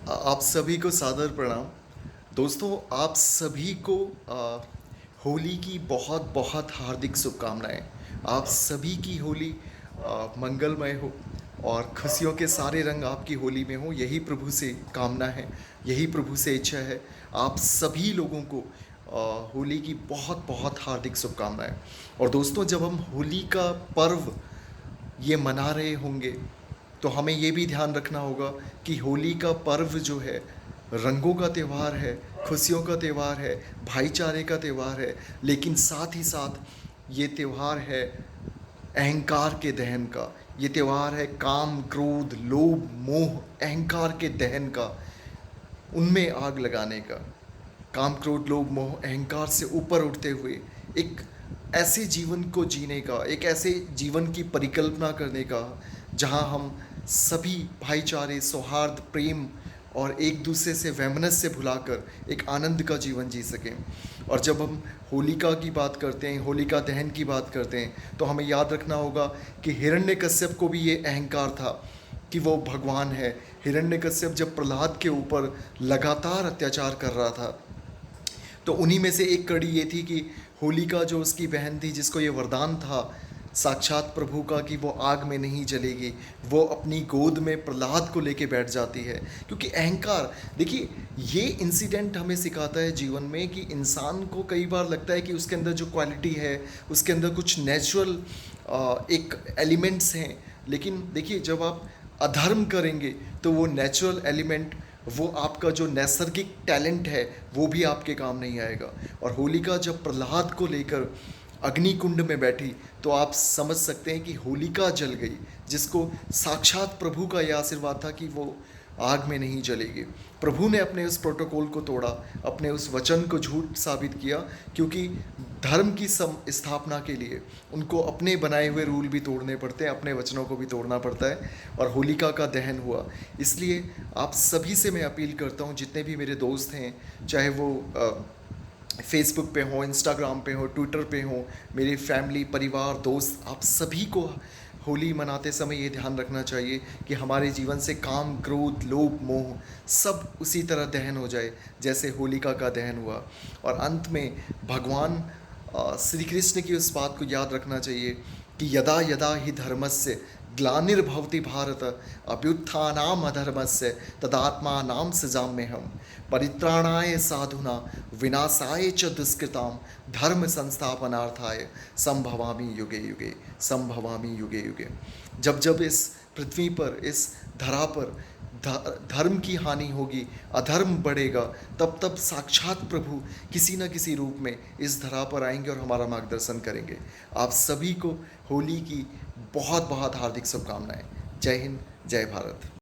आप सभी को सादर प्रणाम। दोस्तों, आप सभी को होली की बहुत बहुत हार्दिक शुभकामनाएं। आप सभी की होली मंगलमय हो और खुशियों के सारे रंग आपकी होली में हो, यही प्रभु से कामना है, यही प्रभु से इच्छा है। आप सभी लोगों को होली की बहुत बहुत हार्दिक शुभकामनाएं। और दोस्तों, जब हम होली का पर्व ये मना रहे होंगे तो हमें ये भी ध्यान रखना होगा कि होली का पर्व जो है रंगों का त्यौहार है, खुशियों का त्यौहार है, भाईचारे का त्यौहार है, लेकिन साथ ही साथ ये त्यौहार है अहंकार के दहन का। ये त्यौहार है काम क्रोध लोभ मोह अहंकार के दहन का, उनमें आग लगाने का। काम क्रोध लोभ मोह अहंकार से ऊपर उठते हुए एक ऐसे जीवन को जीने का, एक ऐसे जीवन की परिकल्पना करने का जहां हम सभी भाईचारे सौहार्द प्रेम और एक दूसरे से वैमनस्य भुलाकर एक आनंद का जीवन जी सकें। और जब हम होलिका की बात करते हैं, होलिका दहन की बात करते हैं, तो हमें याद रखना होगा कि हिरण्यकश्यप को भी ये अहंकार था कि वो भगवान है। हिरण्यकश्यप जब प्रहलाद के ऊपर लगातार अत्याचार कर रहा था, तो उन्हीं में से एक कड़ी ये थी कि होलिका जो उसकी बहन थी, जिसको ये वरदान था साक्षात प्रभु का कि वो आग में नहीं जलेगी, वो अपनी गोद में प्रहलाद को लेके बैठ जाती है। क्योंकि अहंकार, देखिए, ये इंसिडेंट हमें सिखाता है जीवन में कि इंसान को कई बार लगता है कि उसके अंदर जो क्वालिटी है, उसके अंदर कुछ नेचुरल एक एलिमेंट्स हैं। लेकिन देखिए, जब आप अधर्म करेंगे तो वो नेचुरल एलिमेंट, वो आपका जो नैसर्गिक टैलेंट है, वो भी आपके काम नहीं आएगा। और होलिका जब प्रहलाद को लेकर अग्निकुंड में बैठी, तो आप समझ सकते हैं कि होलिका जल गई, जिसको साक्षात प्रभु का यह आशीर्वाद था कि वो आग में नहीं जलेगी। प्रभु ने अपने उस प्रोटोकॉल को तोड़ा, अपने उस वचन को झूठ साबित किया, क्योंकि धर्म की स्थापना के लिए उनको अपने बनाए हुए रूल भी तोड़ने पड़ते हैं, अपने वचनों को भी तोड़ना पड़ता है। और होलिका का दहन हुआ। इसलिए आप सभी से मैं अपील करता हूँ, जितने भी मेरे दोस्त हैं, चाहे वो फेसबुक पे हो, इंस्टाग्राम पे हो, ट्विटर पे हो, मेरी फैमिली परिवार दोस्त, आप सभी को होली मनाते समय ये ध्यान रखना चाहिए कि हमारे जीवन से काम क्रोध लोभ मोह सब उसी तरह दहन हो जाए जैसे होलिका का दहन हुआ। और अंत में भगवान श्री कृष्ण की उस बात को याद रखना चाहिए कि यदा यदा ही धर्मस्य ग्लानिर्भवति भारत अभ्युत्थानाम अधर्मस्य तदात्मानां सृजाम्यहम् परित्राणाय साधुना विनाशाय च दुष्कृताम धर्म संस्थापनार्थाय संभवामि युगे युगे, संभवामि युगे युगे। जब जब इस पृथ्वी पर, इस धरा पर धर्म की हानि होगी, अधर्म बढ़ेगा, तब तब साक्षात प्रभु किसी न किसी रूप में इस धरा पर आएंगे और हमारा मार्गदर्शन करेंगे। आप सभी को होली की बहुत बहुत हार्दिक शुभकामनाएं। जय हिंद, जय भारत।